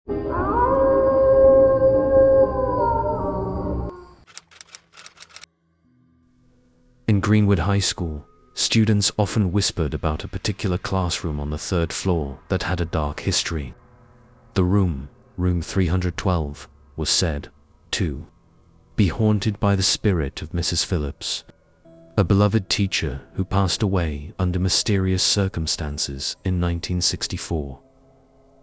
In Greenwood High School, students often whispered about a particular classroom on the third floor that had a dark history. The room 312, was said to be haunted by the spirit of Mrs. Phillips, a beloved teacher who passed away under mysterious circumstances in 1964.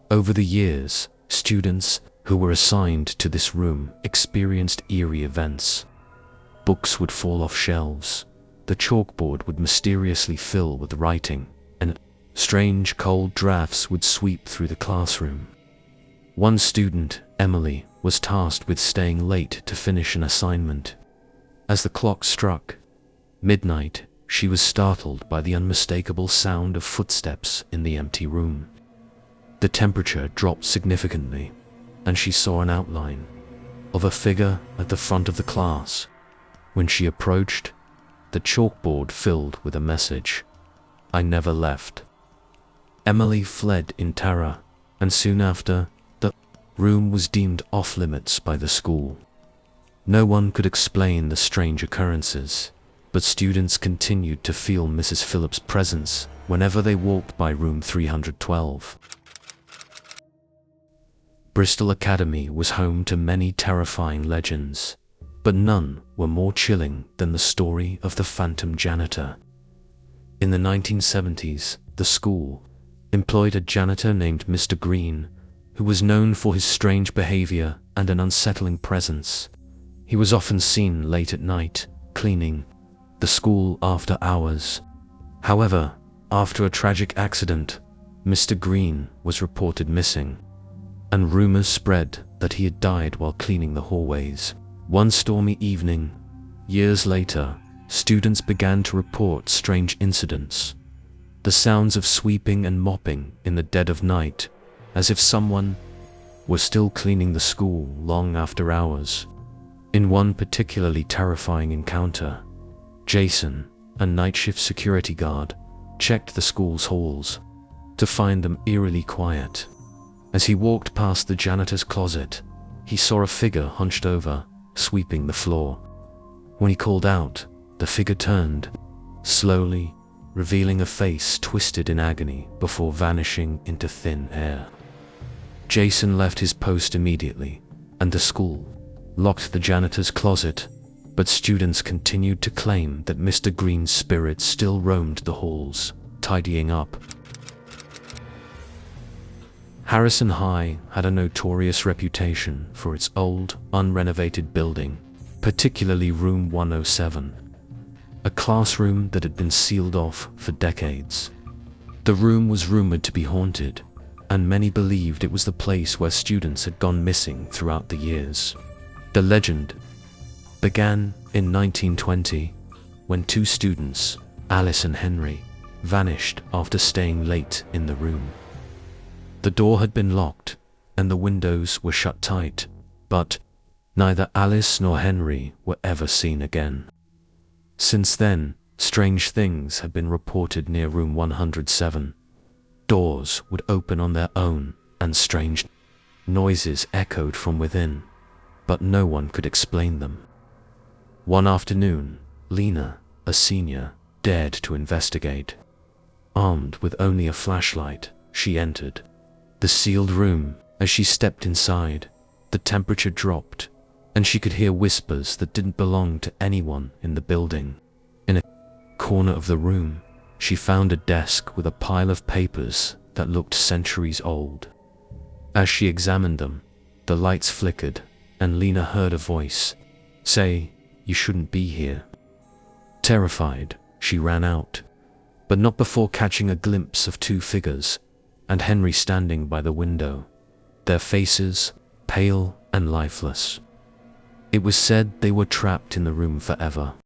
Over the years, students who were assigned to this room experienced eerie events. Books would fall off shelves, the chalkboard would mysteriously fill with writing, and strange cold drafts would sweep through the classroom. One student, Emily, was tasked with staying late to finish an assignment. As the clock struck midnight, she was startled by the unmistakable sound of footsteps in the empty room. The temperature dropped significantly, and she saw an outline of a figure at the front of the class. When she approached, the chalkboard filled with a message: "I never left." Emily fled in terror, and soon after, the room was deemed off-limits by the school. No one could explain the strange occurrences, but students continued to feel Mrs. Phillips' presence whenever they walked by room 312. Bristol Academy was home to many terrifying legends, but none were more chilling than the story of the phantom janitor. In the 1970s, the school employed a janitor named Mr. Green, who was known for his strange behavior and an unsettling presence. He was often seen late at night, cleaning the school after hours. However, after a tragic accident, Mr. Green was reported missing, and rumors spread that he had died while cleaning the hallways. One stormy evening, years later, students began to report strange incidents. The sounds of sweeping and mopping in the dead of night, as if someone was still cleaning the school long after hours. In one particularly terrifying encounter, Jason, a night shift security guard, checked the school's halls to find them eerily quiet. As he walked past the janitor's closet, he saw a figure hunched over, sweeping the floor. When he called out, the figure turned, slowly, revealing a face twisted in agony before vanishing into thin air. Jason left his post immediately, and the school locked the janitor's closet, but students continued to claim that Mr. Green's spirit still roamed the halls, tidying up. Harrison High had a notorious reputation for its old, unrenovated building, particularly room 107, a classroom that had been sealed off for decades. The room was rumored to be haunted, and many believed it was the place where students had gone missing throughout the years. The legend began in 1920, when two students, Alice and Henry, vanished after staying late in the room. The door had been locked, and the windows were shut tight, but neither Alice nor Henry were ever seen again. Since then, strange things had been reported near room 107. Doors would open on their own, and strange noises echoed from within, but no one could explain them. One afternoon, Lena, a senior, dared to investigate. Armed with only a flashlight, she entered the sealed room. As she stepped inside, the temperature dropped, and she could hear whispers that didn't belong to anyone in the building. In a corner of the room, she found a desk with a pile of papers that looked centuries old. As she examined them, the lights flickered, and Lena heard a voice say, "You shouldn't be here." Terrified, she ran out, but not before catching a glimpse of two figures, and Henry standing by the window, their faces pale and lifeless. It was said they were trapped in the room forever.